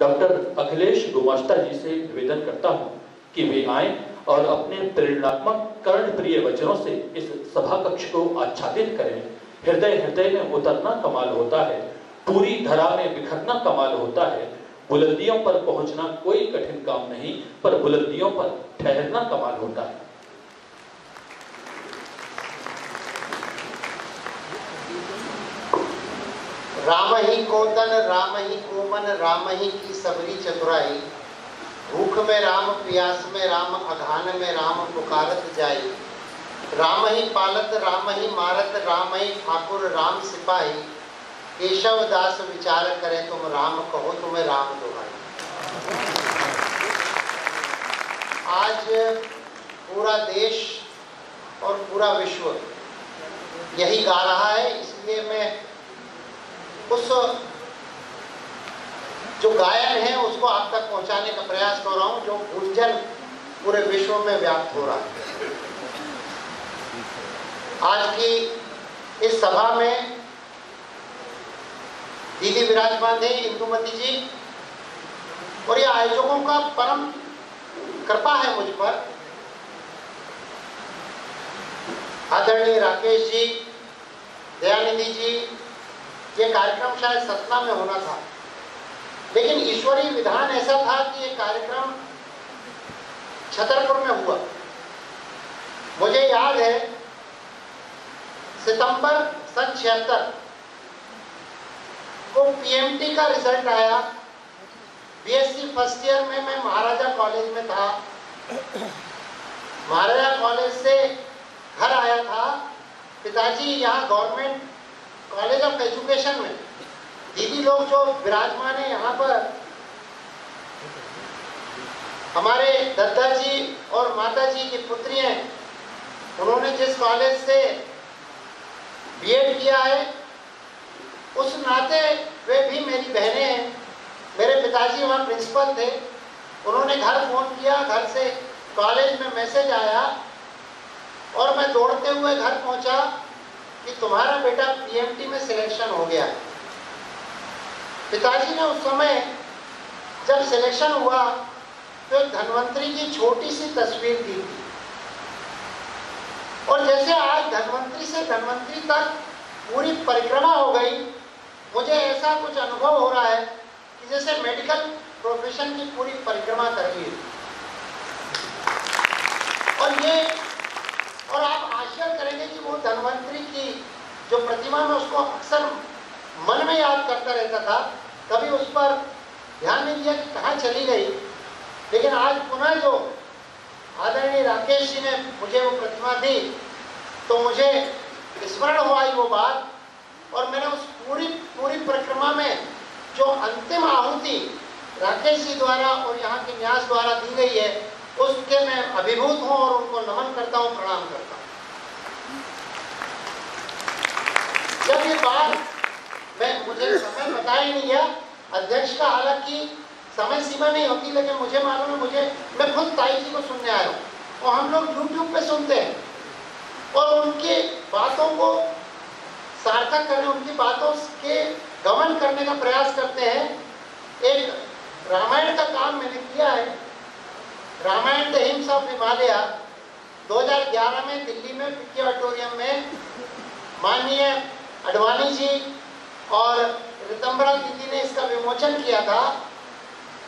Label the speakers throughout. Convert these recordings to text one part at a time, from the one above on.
Speaker 1: Doctor Akhilesh गुमास्ता जी से निवेदन करता हूं कि वे आएं और अपने प्रेरणात्मक कर्णप्रिय वचनों से इस सभा कक्ष को आच्छादित करें। हृदय हृदय में उतरना कमाल होता है, पूरी धरा में बिखरना कमाल होता है। बुलंदियों पर पहुंचना कोई कठिन काम नहीं, पर बुलंदियों पर ठहरना कमाल होता है।
Speaker 2: राम ही कोदन राम ही कोमन राम ही की सबरी चतुराई, भूख में राम प्यास में राम अघान में राम पुकारत जाई। राम ही पालत राम ही मारत राम ही ठाकुर राम सिपाही, केशव दास विचार करे तुम राम कहो तुम्हें राम दुहाई। आज पूरा देश और पूरा विश्व यही गा रहा है, इसलिए मैं उस जो गायन है उसको आप तक पहुंचाने का प्रयास कर रहा हूं, जो गुंजन पूरे विश्व में व्याप्त हो रहा है। आज की इस सभा में दीदी विराजमान है, इंदुमती जी, और ये आयोजकों का परम कृपा है मुझ पर। आदरणीय राकेश जी, दयानिधि जी, ये कार्यक्रम शायद सतना में होना था, लेकिन ईश्वरीय विधान ऐसा था कि ये कार्यक्रम छतरपुर में हुआ। मुझे याद है सितंबर सन 76 को पीएमटी का रिजल्ट आया। बीएससी फर्स्ट ईयर में मैं महाराजा कॉलेज में था। महाराजा कॉलेज से घर आया था। पिताजी यहाँ गवर्नमेंट कॉलेज ऑफ एजुकेशन में, दीदी लोग जो विराजमान है यहाँ पर, हमारे दादाजी और माताजी की पुत्री हैं, उन्होंने जिस कॉलेज से बीएड किया है उस नाते वे भी मेरी बहनें हैं। मेरे पिताजी वहाँ प्रिंसिपल थे। उन्होंने घर फोन किया, घर से कॉलेज में मैसेज आया और मैं दौड़ते हुए घर पहुँचा कि तुम्हारा बेटा पीएमटी में सिलेक्शन हो गया। पिताजी ने उस समय जब सिलेक्शन हुआ तो धन्वंतरी की छोटी सी तस्वीर दी थी, और जैसे आज धन्वंतरी से धन्वंतरी तक पूरी परिक्रमा हो गई, मुझे ऐसा कुछ अनुभव हो रहा है कि जैसे मेडिकल प्रोफेशन की पूरी परिक्रमा कर ली। और आप आश्चर्य करेंगे कि वो धन्वंतरी की जो प्रतिमा में उसको अक्सर मन में याद करता रहता था, कभी उस पर ध्यान नहीं दिया कि कहाँ चली गई। लेकिन आज पुनः जो आदरणीय राकेश जी ने मुझे वो प्रतिमा दी तो मुझे स्मरण हुआ वो बात, और मैंने उस पूरी परिक्रमा में जो अंतिम आहुति राकेश जी द्वारा और यहाँ के न्यास द्वारा दी गई है उसके मैं अभिभूत हूँ और उनको नमन करता हूँ, प्रणाम करता हूँ। जब ये बात मुझे समय बताया ही नहीं गया, अध्यक्ष का हालांकि समय सीमा नहीं होती, लेकिन मुझे मालूम है, मैं खुद ताई जी को सुनने आया हूँ और हम लोग यूट्यूब पे सुनते हैं और उनकी बातों को सार्थक करने, उनकी बातों के गमन करने का प्रयास करते हैं। एक रामायण का काम मैंने किया है, Ramayan the hymns of Himalaya. 2011 में दिल्ली में पिक्की ऑडिटोरियम में माननीय अडवाणी जी और रितंबरा दीदी ने इसका विमोचन किया था।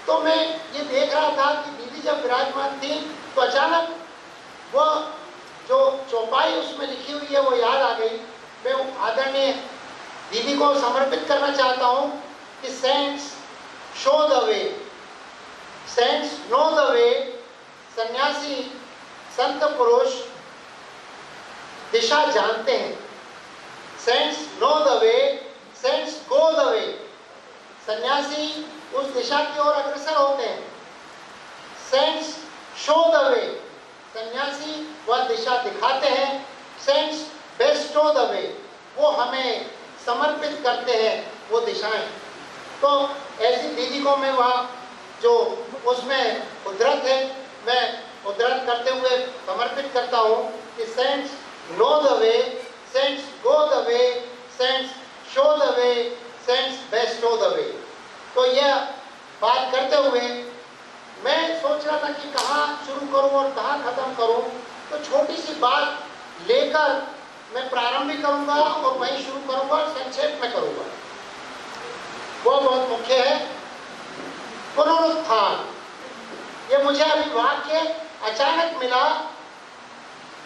Speaker 2: तो मैं ये देख रहा था कि दीदी जब विराजमान थी तो अचानक वो जो चौपाई उसमें लिखी हुई है वो याद आ गई। मैं आदरणीय दीदी को समर्पित करना चाहता हूँ कि saints show the way, saints know the way. सन्यासी संत पुरुष दिशा जानते हैं। Saints know the way, saints go the way. सन्यासी उस दिशा की ओर अग्रसर होते हैं। सेंट्स शो द वे, सन्यासी वह दिशा दिखाते हैं। सेंट्स बेस्टो द वे, वो हमें समर्पित करते हैं वो दिशाएं। तो ऐसी दीदी को मैं वहाँ जो उसमें उद्धृत है, मैं उद्धृत करते हुए समर्पित करता हूँ कि saints know the way, saints go the way, saints show the way, saints bestow the way. तो यह बात करते हुए मैं सोच रहा था कि कहाँ शुरू करूं और कहाँ खत्म करूं, तो छोटी सी बात लेकर मैं प्रारंभ भी करूंगा और वहीं शुरू करूंगा और संक्षेप में करूंगा। वो बहुत मुख्य है, पुनरुत्थान। ये मुझे अभी वाक्य अचानक मिला,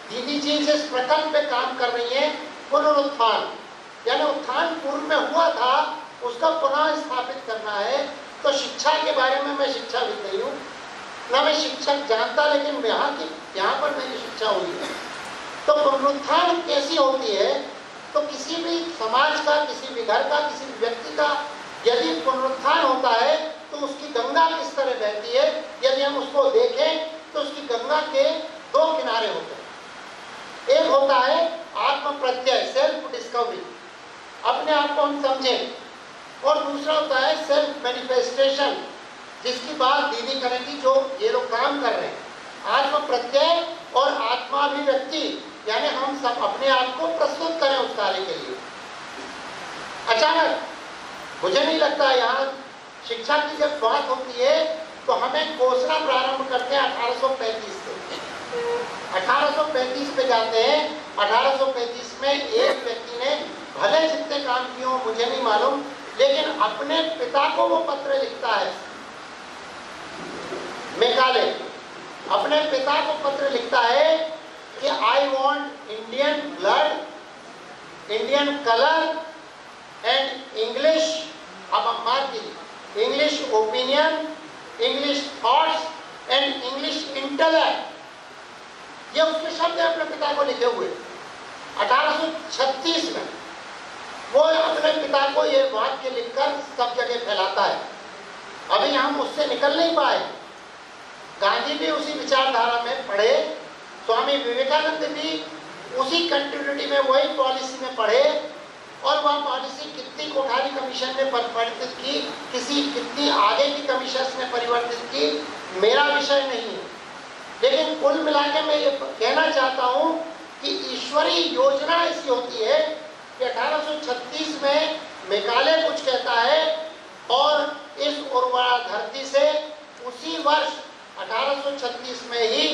Speaker 2: दीदी जी जिस प्रकल्प पे काम कर रही हैं, पुनरुत्थान यानी उत्थान पूर्व में हुआ था उसका पुनः स्थापित करना है। तो शिक्षा के बारे में मैं शिक्षाविद नहीं हूँ, ना मैं शिक्षक जानता, लेकिन यहाँ पर मेरी शिक्षा हुई है। तो पुनरुत्थान कैसी होती है, तो किसी भी समाज का, किसी भी घर का, किसी भी व्यक्ति का यदि पुनरुत्थान होता है तो उसकी गंगा किस तरह बहती है, यदि हम उसको देखें तो उसकी गंगा के दो किनारे होते हैं। एक होता है आत्म प्रत्यय, सेल्फ डिस्कवरी, अपने आप को हम समझें, और दूसरा होता है सेल्फ मैनिफेस्टेशन, जिसकी बात दीदी करेंगी, जो ये लोग काम कर रहे हैं। आत्म प्रत्यय और आत्माभिव्यक्ति यानी हम सब अपने आप को प्रस्तुत करें उस कार्य के लिए। अचानक मुझे नहीं लगता, यहाँ शिक्षा की जब बात होती है तो हमें कोसना प्रारंभ करते हैं 1835 से। 1835 पे जाते हैं। 1835 में एक व्यक्ति ने भले जितने काम किए हो मुझे नहीं मालूम, लेकिन अपने पिता को वो पत्र लिखता है। मेकाले अपने पिता को पत्र लिखता है कि I want Indian blood, Indian colour and English, अब आप मार कीजिए, English opinion, English thoughts and English intellect. ये उसके शब्द है अपने पिता को लिखे हुए। 1836 में वो अपने पिता को ये वाक्य लिखकर सब जगह फैलाता है। अभी हम उससे निकल नहीं पाए। गांधी भी उसी विचारधारा में पढ़े, स्वामी विवेकानंद भी उसी कंटिन्यूटी में, वही पॉलिसी में पढ़े, और वह पॉलिसी कितनी कोठारी कमीशन ने परिवर्तित की, कितनी आगे की कमीशन ने परिवर्तित की, मेरा विषय नहीं है। लेकिन कुल मिलाकर मैं ये कहना चाहता हूँ कि ईश्वरीय योजना ऐसी होती है कि 1836 में मेकाले कुछ कहता है और इस उर्वरा धरती से उसी वर्ष 1836 में ही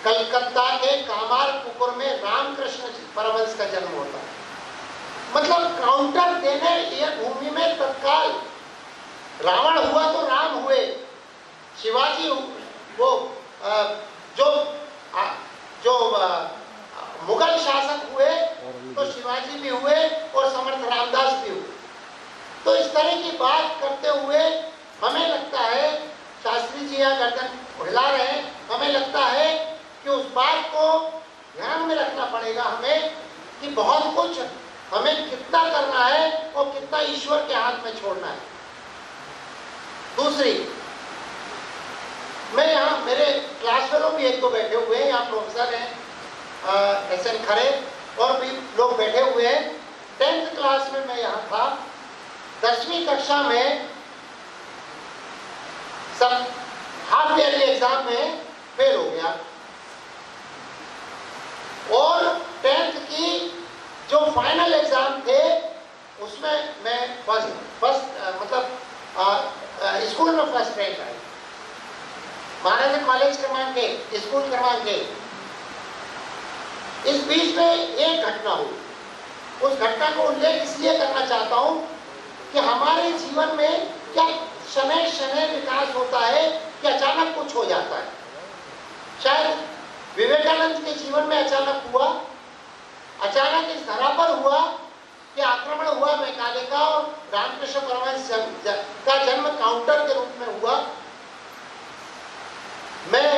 Speaker 2: कलकत्ता के कामारपुकुर में रामकृष्ण परमहंस का जन्म होता है। मतलब काउंटर देने ये भूमि में तत्काल रावण हुआ तो राम हुए, शिवाजी वो जो मुगल शासक हुए तो शिवाजी भी हुए और समर्थ रामदास भी हुए। तो इस तरह की बात करते हुए हमें लगता है, शास्त्री जी यहाँ गर्दन हिला रहे हैं, हमें लगता है कि उस बात को ध्यान में रखना पड़ेगा हमें कि बहुत कुछ हमें कितना करना है और कितना ईश्वर के हाथ में छोड़ना है। दूसरी, मैं यहाँ, मेरे क्लास फेलो भी एक दो बैठे हुए हैं, यहाँ प्रोफेसर हैं SN खरे और भी लोग बैठे हुए हैं। 10th क्लास में मैं यहाँ था, 10वीं कक्षा में सब हाफ ईयरली एग्जाम में फेल हो गया, और 10th की जो फाइनल एग्जाम थे उसमें मैं फर्स्ट मतलब स्कूल में फर्स्ट रैंक आई, महाराजा कॉलेज क्रमांक 1, स्कूल क्रमांक 1। इस बीच में एक घटना हुई, उस घटना को उल्लेख इसलिए करना चाहता हूँ कि हमारे जीवन में क्या शनै शनै विकास होता है कि अचानक कुछ हो जाता है। शायद विवेकानंद के जीवन में अचानक हुआ, अचानक इस धरा पर हुआ कि आक्रमण हुआ मेकाले का और रामकृष्ण परमहंस का जन्म काउंटर के रूप में हुआ। मैं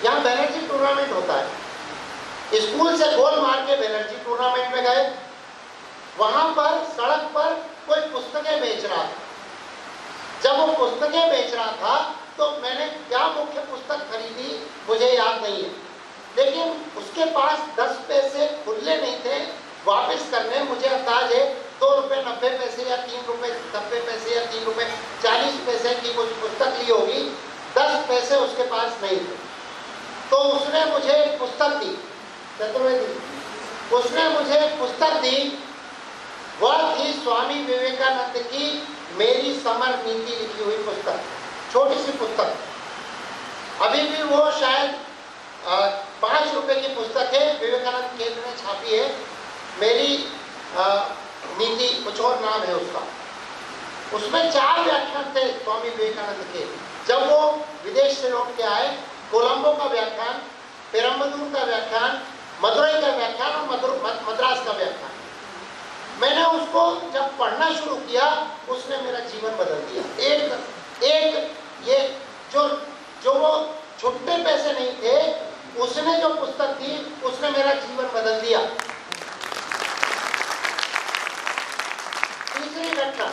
Speaker 2: यहाँ बैनर्जी टूर्नामेंट होता है, स्कूल से गोल मार के बैनर्जी टूर्नामेंट में गए। वहां पर सड़क पर कोई पुस्तकें बेच रहा था। जब वो पुस्तकें बेच रहा था तो मैंने क्या मुख्य पुस्तक खरीदी मुझे याद नहीं है, लेकिन उसके पास 10 पैसे खुले नहीं थे वापस करने। मुझे अंदाज है 2 रुपये 90 पैसे या 3 रुपये 90 पैसे या 3 रुपये 40 पैसे की कुछ पुस्तक ली होगी, 10 पैसे उसके पास नहीं थे। तो उसने मुझे पुस्तक दी, चतुर्वेदी, उसने मुझे पुस्तक दी। वह थी स्वामी विवेकानंद की मेरी समर नीति लिखी हुई पुस्तक, छोटी सी पुस्तक, अभी भी वो शायद 5 रुपए की पुस्तक है, विवेकानंद केंद्र ने छापी है। मेरी नीति कुछ और नाम है उसका। उसमें 4 व्याख्यान थे स्वामी विवेकानंद के। जब वो विदेश से लौट के आए, कोलंबो का व्याख्यान, पेरम्बदूर का व्याख्यान, मदुरई का व्याख्यान और मद्रास का व्याख्यान। मैंने उसको जब पढ़ना शुरू किया, उसने मेरा जीवन बदल दिया। एक ये जो वो छुट्टे पैसे नहीं थे, उसने जो पुस्तक दी, उसने मेरा जीवन बदल दिया। तीसरी घटना,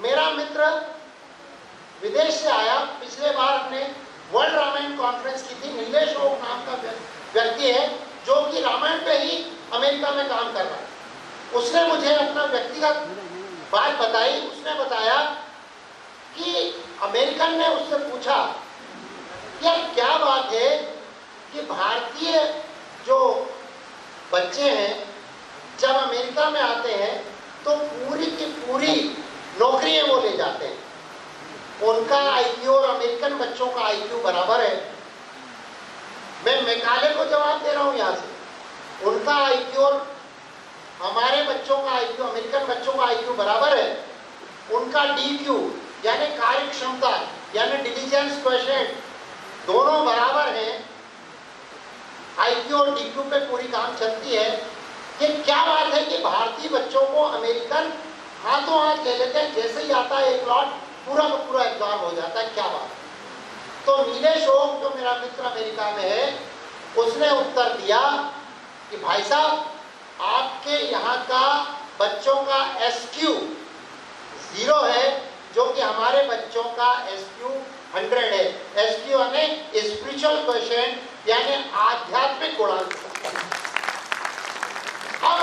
Speaker 2: मेरा मित्र विदेश से आया, पिछले बार अपने वर्ल्ड रामायण कॉन्फ्रेंस की थी। नीलेश ओक नाम का व्यक्ति है जो कि रामायण पे ही अमेरिका में काम कर रहा है। उसने मुझे अपना व्यक्तिगत बात बताई। उसने बताया कि अमेरिकन ने उससे पूछा, यार क्या बात है कि भारतीय जो बच्चे हैं जब अमेरिका में आते हैं तो पूरी की पूरी नौकरियां वो ले जाते हैं। उनका आईक्यू और अमेरिकन बच्चों का आईक्यू बराबर है। मैं मैकाले को जवाब दे रहा हूं यहां से। उनका आईक्यू और हमारे बच्चों का आईक्यू, अमेरिकन बच्चों का आईक्यू बराबर है। उनका डीक्यू यानी कार्य क्षमता यानी डिलीजेंस क्वोशिएंट दोनों बराबर हैं। आईक्यू और डीक्यू पे पूरी काम चलती है। ये क्या बात है कि भारतीय बच्चों को अमेरिकन हाथों हाथ ले लेते हैं, जैसे ही आता है एक लॉट पूरा का पूरा एग्जाम हो जाता है। क्या बात? तो नीलेश ओक जो मेरा मित्र अमेरिका में है, उसने उत्तर दिया कि भाई साहब, आपके यहाँ का बच्चों का SQ 0 है, जो कि हमारे बच्चों का SQ 100 है। SQ यानी स्पिरिचुअल क्वोशिएंट यानी आध्यात्मिक गुणांक। अब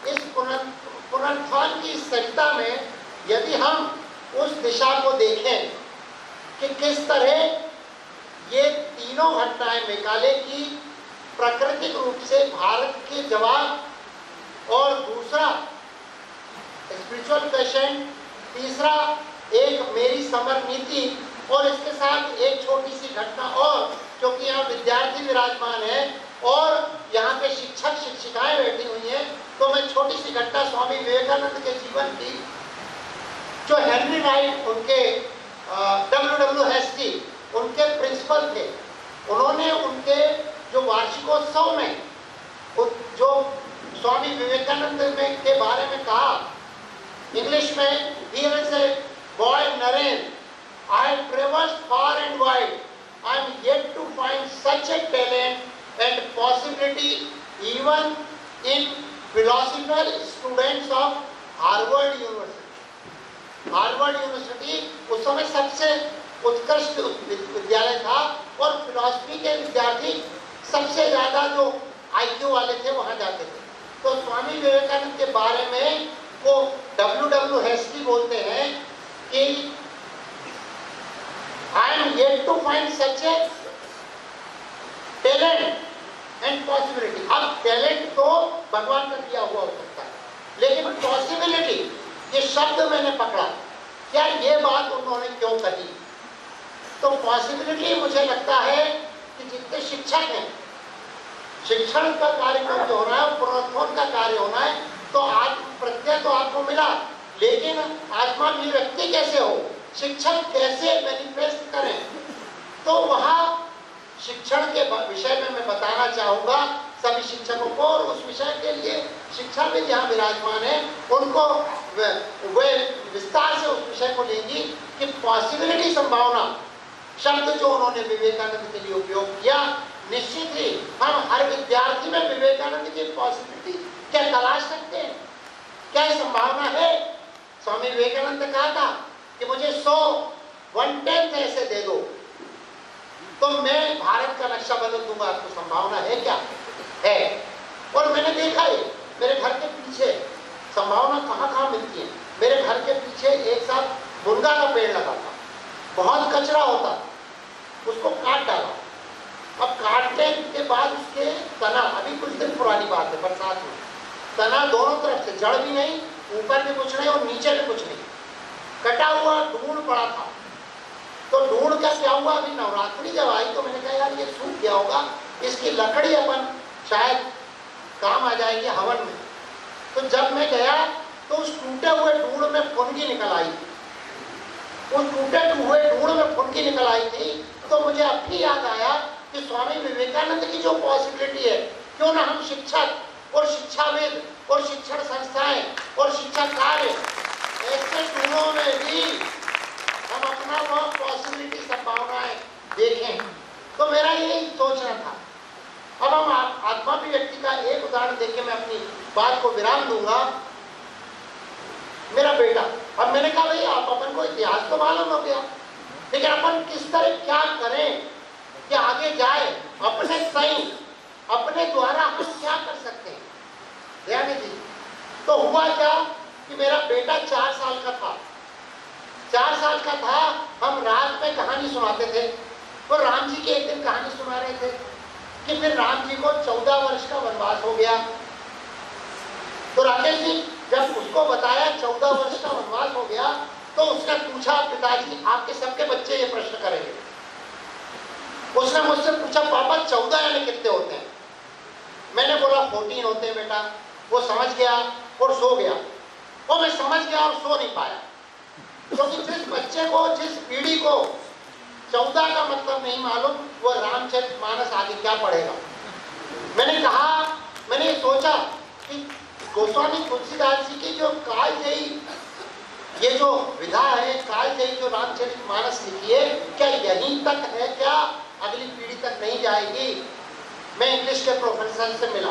Speaker 2: इस पुनरुत्थान की सरिता में यदि हम उस दिशा को देखें कि किस तरह ये तीनों घटनाएं मैकाले की प्राकृतिक रूप से भारत के जवाब, और दूसरा स्पिरिचुअल क्वोशिएंट, तीसरा एक मेरी समर नीति, और इसके साथ एक छोटी सी घटना और, क्योंकि यहाँ विद्यार्थी विराजमान है और यहाँ पे शिक्षक शिक्षिकाएं बैठी हुई हैं, तो मैं छोटी सी घटना स्वामी विवेकानंद के जीवन की, जो हेनरी राइट उनके W.W. हेस्टी उनके प्रिंसिपल थे, उन्होंने उनके जो वार्षिकोत्सव में जो स्वामी विवेकानंद के बारे में कहा, इंग्लिश में, here is a boy Naren, I have traversed far and wide, I am yet to find such a talent and possibility even in philosophical students of Harvard University. Harvard university उस समय सबसे उत्कृष्ट विद्यालय था और philosophy के विद्यार्थी सबसे ज्यादा जो आईक्यू वाले थे वहां जाते थे। तो स्वामी विवेकानंद के बारे में वो W.W. हेस्टी बोलते हैं कि I am yet to find such a talent and possibility. अब टैलेंट तो भगवान का दिया हुआ हो सकता है, लेकिन पॉसिबिलिटी, ये शब्द मैंने पकड़ा। क्या ये बात उन्होंने क्यों कही? तो पॉसिबिलिटी मुझे लगता है कि जितने शिक्षक हैं, शिक्षण का कार्यक्रम जो होना है, पुनरुत्थान का कार्य होना है, तो आत्म प्रत्यय तो आपको मिला, लेकिन आत्माभिव्यक्ति कैसे हो, शिक्षक कैसे मैनिफेस्ट करें, तो वहाँ शिक्षण के विषय में मैं बताना चाहूँगा सभी शिक्षकों को, और उस विषय के लिए शिक्षा में जहाँ विराजमान है उनको वे विस्तार से उस विषय को लेंगी कि पॉसिबिलिटी, संभावना शब्द जो उन्होंने विवेकानंद के लिए उपयोग किया, निश्चित ही हम हर विद्यार्थी में विवेकानंद की पॉसिबिलिटी क्या तलाश सकते हैं, क्या संभावना है। स्वामी विवेकानंद ने कहा था कि मुझे 1/10 ऐसे दे दो तो मैं भारत का नक्शा बदल दूंगा। आपको संभावना है क्या? है। और मैंने देखा है मेरे घर के पीछे संभावना कहाँ मिलती है। मेरे घर के पीछे एक साथ मुनगा का पेड़ लगा था, बहुत कचरा होता, उसको काट डाला। अब काटने के बाद उसके तना, अभी कुछ दिन पुरानी बात है, बरसात में तना दोनों तरफ से, जड़ भी नहीं, ऊपर भी कुछ नहीं और नीचे भी कुछ नहीं, कटा हुआ ढूंढ पड़ा था। तो ढूंढ का क्या हुआ, अभी नवरात्रि जब आई तो मैंने कहा यार ये सूख गया होगा, इसकी लकड़ी अपन शायद काम आ जाएगी हवन में। तो जब मैं गया तो उस टूटे हुए ढूंढ में फुनगी निकल आई। उस टूटे हुए ढूंढ में फुनगी निकल आई थी। तो मुझे अब भी याद आया कि स्वामी विवेकानंद की जो पॉसिबिलिटी है, क्यों ना हम शिक्षक और शिक्षाविद और शिक्षण संस्थाएं और शिक्षा कार्य ऐसे ढूंढों में भी हम अपना वह पॉसिबिलिटी संभावनाएं देखें। तो मेरा यही सोचना था। अब हम आत्माभिव्यक्ति का एक उदाहरण देके मैं अपनी बात को विराम दूंगा। मेरा बेटा, अब मैंने कहा भाई आप अपन को इतिहास तो मालूम हो गया, लेकिन अपन किस तरह क्या करें कि आगे जाए, अपने सही अपने द्वारा हम क्या कर सकते हैं। दयानिधि जी, तो हुआ क्या कि मेरा बेटा 4 साल का था। 4 साल का था, हम रात में कहानी सुनाते थे। तो राम जी की एक दिन कहानी सुना रहे थे कि फिर राम जी को 14 वर्ष का वनवास हो गया। तो राकेश जी जब उसको बताया 14 वर्ष का वनवास हो गया, तो उसने पूछा पिताजी आपके सबके बच्चे ये प्रश्न करेंगे। उसने मुझसे पूछा पापा 14 यानी कितने होते हैं? मैंने बोला 14 होते हैं बेटा। वो समझ गया और सो गया। और मैं समझ गया और सो नहीं पाया, क्योंकि जिस बच्चे को, जिस पीढ़ी को 14 का मतलब नहीं मालूम, वो रामचरितमानस आगे क्या पढ़ेगा। मैंने सोचा कि गोस्वामी तुलसीदास जी की जो कालजयी, ये जो विधा है कालजयी जो रामचरितमानस लिखी है, क्या यहीं तक है, क्या अगली पीढ़ी तक नहीं जाएगी। मैं इंग्लिश के प्रोफेसर से मिला,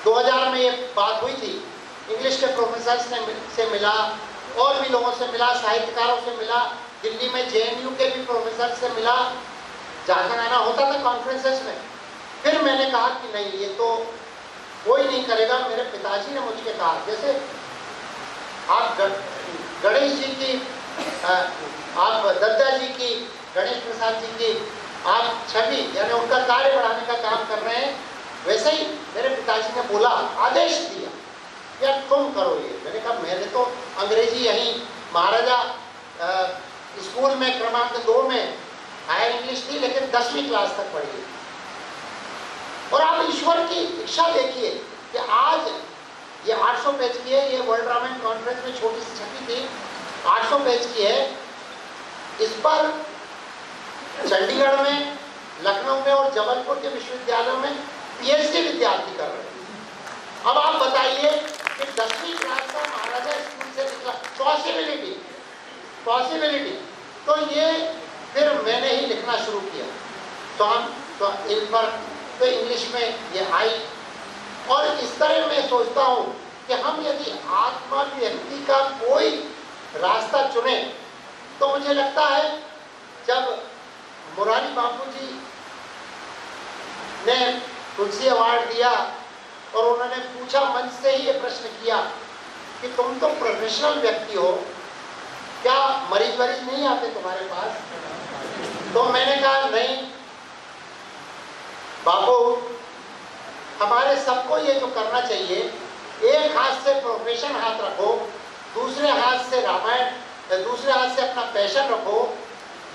Speaker 2: 2000 में ये बात हुई थी। इंग्लिश के प्रोफेसर से मिला और भी लोगों से मिला, साहित्यकारों से मिला, दिल्ली में JNU के भी प्रोफेसर से मिला, जाकर आना होता था कॉन्फ्रेंसेस में। फिर मैंने कहा कि नहीं ये तो कोई नहीं करेगा। मेरे पिताजी ने मुझे कहा जैसे आप गणेश जी की, आप दद्दा जी की, गणेश प्रसाद जी की आप छवि यानी उनका कार्य बढ़ाने का काम कर रहे हैं, वैसे ही मेरे पिताजी ने बोला, आदेश दिया या तुम करो ये। मैंने कहा मैंने तो अंग्रेजी यहीं महाराजा स्कूल में क्रमांक 2 में हायर इंग्लिश थी, लेकिन 10वीं क्लास तक पढ़ी। और आप ईश्वर की इच्छा देखिए कि आज ये 800 पेज की है, ये वर्ल्ड रामायण कॉन्फ्रेंस में छोटी सी छपी थी, 800 पेज की है। इस पर चंडीगढ़ में, लखनऊ में और जबलपुर के विश्वविद्यालयों में PhD विद्यार्थी कर रहे हैं। अब आप बताइए कि 10वीं क्लास का महाराजा स्कूल से निकला, पॉसिबिलिटी। तो ये फिर मैंने ही लिखना शुरू किया। तो इन पर तो इंग्लिश में ये आई। और इस तरह मैं सोचता हूँ कि हम यदि आत्माभिव्यक्ति का कोई रास्ता चुने, तो मुझे लगता है जब मुरारी बापू जी ने तुलसी अवार्ड दिया और उन्होंने पूछा, मंच से ही ये प्रश्न किया कि तुम तो प्रोफेशनल व्यक्ति हो, क्या मरीज नहीं आते तुम्हारे पास? तो मैंने कहा नहीं बापू, हमारे सबको ये जो करना चाहिए, एक हाथ से प्रोफेशन हाथ रखो, दूसरे हाथ से रामायण, दूसरे हाथ से अपना पैशन रखो।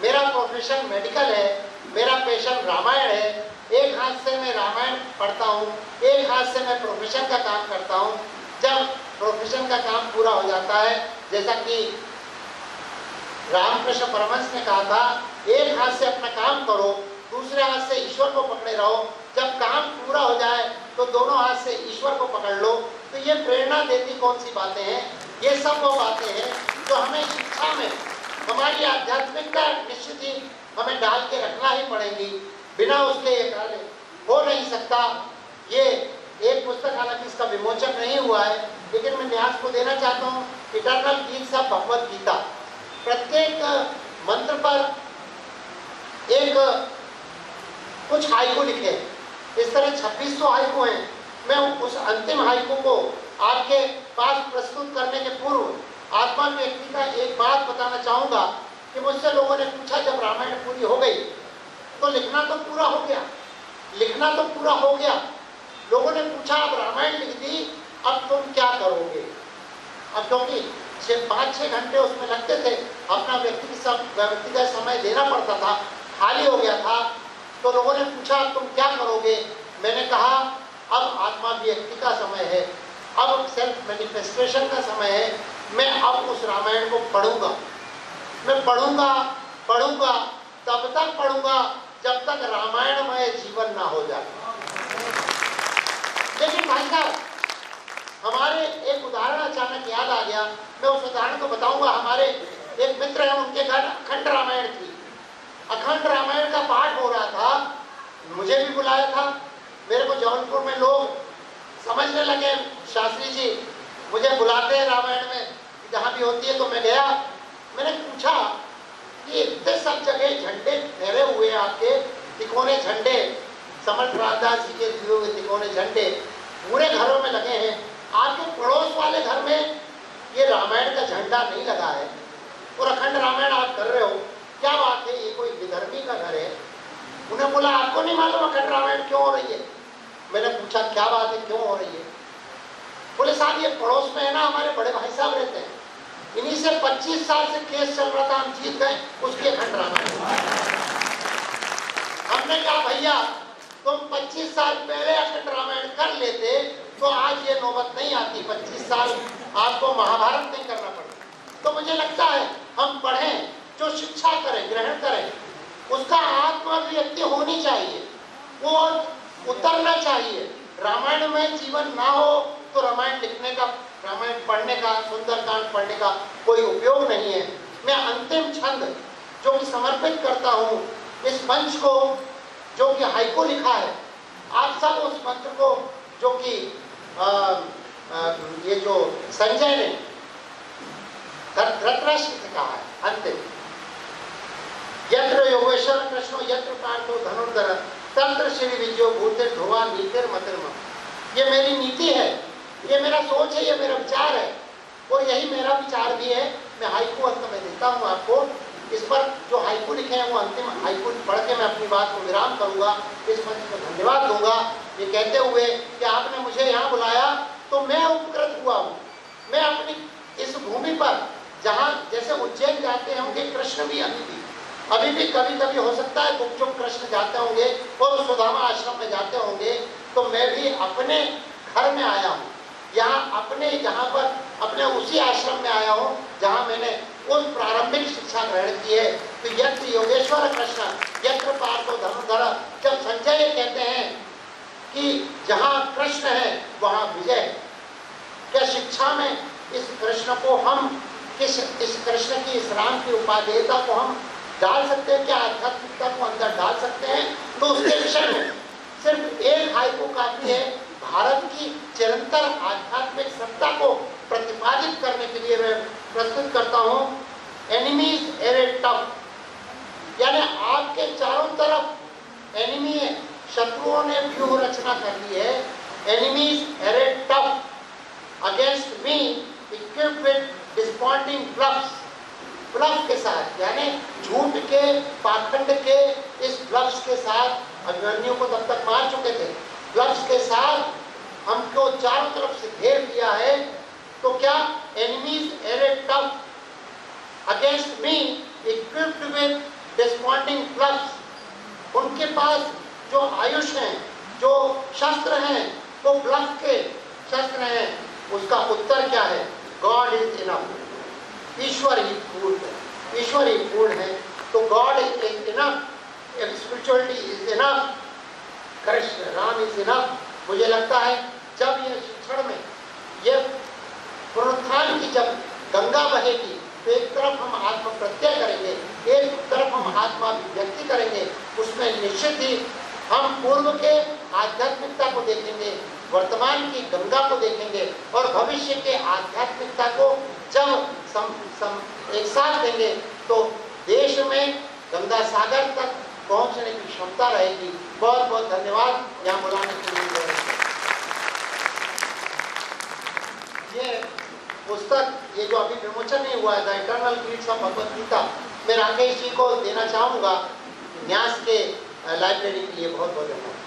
Speaker 2: मेरा प्रोफेशन मेडिकल है, मेरा पैशन रामायण है। एक हाथ से मैं रामायण पढ़ता हूँ, एक हाथ से मैं प्रोफेशन का काम करता हूँ। जब प्रोफेशन का काम पूरा हो जाता है, जैसा कि रामकृष्ण परमहंस ने कहा था, एक हाथ से अपना काम करो, दूसरे हाथ से ईश्वर को पकड़े रहो। जब काम पूरा हो जाए तो दोनों हाथ से ईश्वर को पकड़ लो। तो ये प्रेरणा देती कौन सी बातें हैं? ये सब वो बातें हैं जो हमें शिक्षा में, हमारी आध्यात्मिकता निश्चित ही हमें डाल के रखना ही पड़ेगी। बिना उसके ये कार्य हो नहीं सकता। ये एक पुस्तक, हालांकि इसका विमोचन नहीं हुआ है, लेकिन मैं न्यास को देना चाहता हूँ, इटर्नल गीत ऑफ भगवद गीता। प्रत्येक मंत्र पर एक कुछ हाइकू लिखे, इस तरह 2600 हाइकू हैं। मैं उस अंतिम हाइकू को आपके पास प्रस्तुत करने के पूर्व आत्माभिव्यक्ति का एक बात बताना चाहूँगा कि मुझसे लोगों ने पूछा जब रामायण पूरी हो गई तो लिखना तो पूरा हो गया, लिखना तो पूरा हो गया। लोगों ने पूछा अब रामायण लिख दी, अब तुम क्या करोगे? अब क्योंकि 5-6 घंटे उसमें लगते थे, अपना व्यक्तिगत समय देना पड़ता था, खाली हो गया था। तो लोगों ने पूछा तुम क्या करोगे? मैंने कहा अब आत्मा व्यक्ति का समय है, अब सेल्फ मैनिफेस्टेशन का समय है, मैं अब उस रामायण को पढ़ूंगा। मैं पढ़ूंगा तब तक पढ़ूंगा जब तक रामायणमय जीवन ना हो जाए। लेकिन भाई साहब, हमारे एक उदाहरण अचानक याद आ गया, मैं उस उदाहरण को बताऊंगा। हमारे एक मित्र हैं, उनके घर अखंड रामायण थी। अखंड रामायण का पाठ हो रहा था, मुझे भी बुलाया था। मेरे को जौनपुर में लोग समझने लगे, शास्त्री जी मुझे बुलाते हैं रामायण में, जहाँ भी होती है। तो मैं गया, मैंने पूछा कि इतने सब जगह झंडे फहरे हुए आपके, तिकोने झंडे, समर्थ रामदास जी के दिए हुए तिकोने झंडे पूरे घरों में लगे हैं, आपके पड़ोस वाले घर में ये रामायण का झंडा नहीं लगा है और अखंड रामायण आप कर रहे हो, क्या बात है? ये कोई विधर्मी का घर है? उन्हें बोला आपको नहीं मालूम अखंड रामायण क्यों हो रही है? मैंने पूछा क्या बात है, क्यों हो रही है? बोले साहब ये पड़ोस में है ना, हमारे बड़े भाई साहब रहते हैं, इन्हीं से 25 साल से केस चल रहा था, हम जीत गए, उसके अखंड रामायण। हमने कहा भैया तुम 25 साल पहले अखंड रामायण कर लेते तो आज ये नौबत नहीं आती, 25 साल आपको महाभारत नहीं करना पड़ता। तो मुझे लगता है हम पढ़ें, जो शिक्षा करें, ग्रहण करें, उसका आत्माभिव्यक्ति होनी चाहिए, वो उतरना चाहिए। रामायण में जीवन ना हो तो रामायण लिखने का, रामायण पढ़ने का, सुंदरकांड पढ़ने का कोई उपयोग नहीं है। मैं अंतिम छंद जो कि समर्पित करता हूँ इस मंच को, जो कि हाइको लिखा है, आप सब उस मंत्र को, जो कि ये जो संजय ने धृतराष्ट्र से कहा है, अंतिम यत्र योगेश्वर कृष्णो यत्र पार्थो धनुर्धर तंत्र श्री विजयो भूतिर ध्रुवा नीतिर मतिर्म। ये मेरी नीति है, ये मेरा सोच है, ये मेरा विचार है और यही मेरा विचार भी है। मैं हाइकू अंत में देता हूँ आपको। इस पर जो हाइकू लिखे हैं वो अंतिम हाइकू पढ़ के मैं अपनी बात को विराम करूंगा, इस मंच को धन्यवाद दूंगा, ये कहते हुए कि आपने मुझे यहाँ बुलाया तो मैं उपकृत हुआ हूँ। मैं अपनी इस भूमि पर, जहाँ जैसे उज्जैन जाते होंगे कृष्ण भी अभी भी कभी कभी हो सकता है गुपचुप कृष्ण जाते होंगे और सुदामा आश्रम में जाते होंगे, तो मैं भी अपने घर में आया हूँ, यहाँ अपने, जहाँ पर अपने उसी आश्रम में आया हूँ जहाँ मैंने उस प्रारंभिक शिक्षा ग्रहण की है। तो यत्र योगेश्वर कृष्ण यत्र पार्थो धनुर्धर, जब संजय कहते हैं कि जहाँ कृष्ण है वहाँ विजय है, क्या शिक्षा में इस कृष्ण को हम, इस कृष्ण की, इस राम की उपादेयता को हम डाल सकते हैं? क्या आध्यात्मिकता को अंदर डाल सकते हैं? तो उसके विषय में सिर्फ एक हाइकू काफी है। भारत की चिरंतर आध्यात्मिक सत्ता को प्रतिपादित करने के लिए मैं प्रस्तुत करता हूँ। एनिमीज एरे टफ, यानी आपके चारों तरफ एनिमी है, शत्रुओं ने व्यूह रचना कर ली है। Enemies are tough against me equipped with desponding bluffs, bluff के साथ, यानी झूठ के, पाखंड के इस ब्लफ्स के साथ अभिमन्यु को तब तक मार चुके थे, ब्लफ्स के साथ हमको चारों तरफ से घेर दिया है। तो क्या enemies are tough against me equipped with desponding bluffs, उनके पास जो आयुष हैं, जो शस्त्र हैं, वो ब्लफ के शस्त्र हैं। उसका उत्तर क्या है? गॉड इज इनफ, ईश्वर ही पूर्ण है, ईश्वर ही पूर्ण है। तो God is enough, spirituality is enough, Krishna Ram is enough. मुझे लगता है जब ये शिक्षण में, ये पुनरुत्थान की जब गंगा बहेगी, तो एक तरफ हम आत्म प्रत्यय करेंगे, एक तरफ हम आत्मा अभिव्यक्ति करेंगे, उसमें निश्चित ही हम पूर्व के आध्यात्मिकता को देखेंगे, वर्तमान की गंगा को देखेंगे और भविष्य के आध्यात्मिकता को जब एक साथ देंगे तो देश में गंगा सागर तक पहुंचने की क्षमता रहेगी। बहुत बहुत धन्यवाद यहाँ बुलाने के लिए। ये पुस्तक, ये जो अभी विमोचन नहीं हुआ है, the eternal creeds of Bhagavad Gita, मैं राकेश जी को देना चाहूँगा न्यास के लाइब्रेरी के लिए। बहुत बहुत धन्यवाद।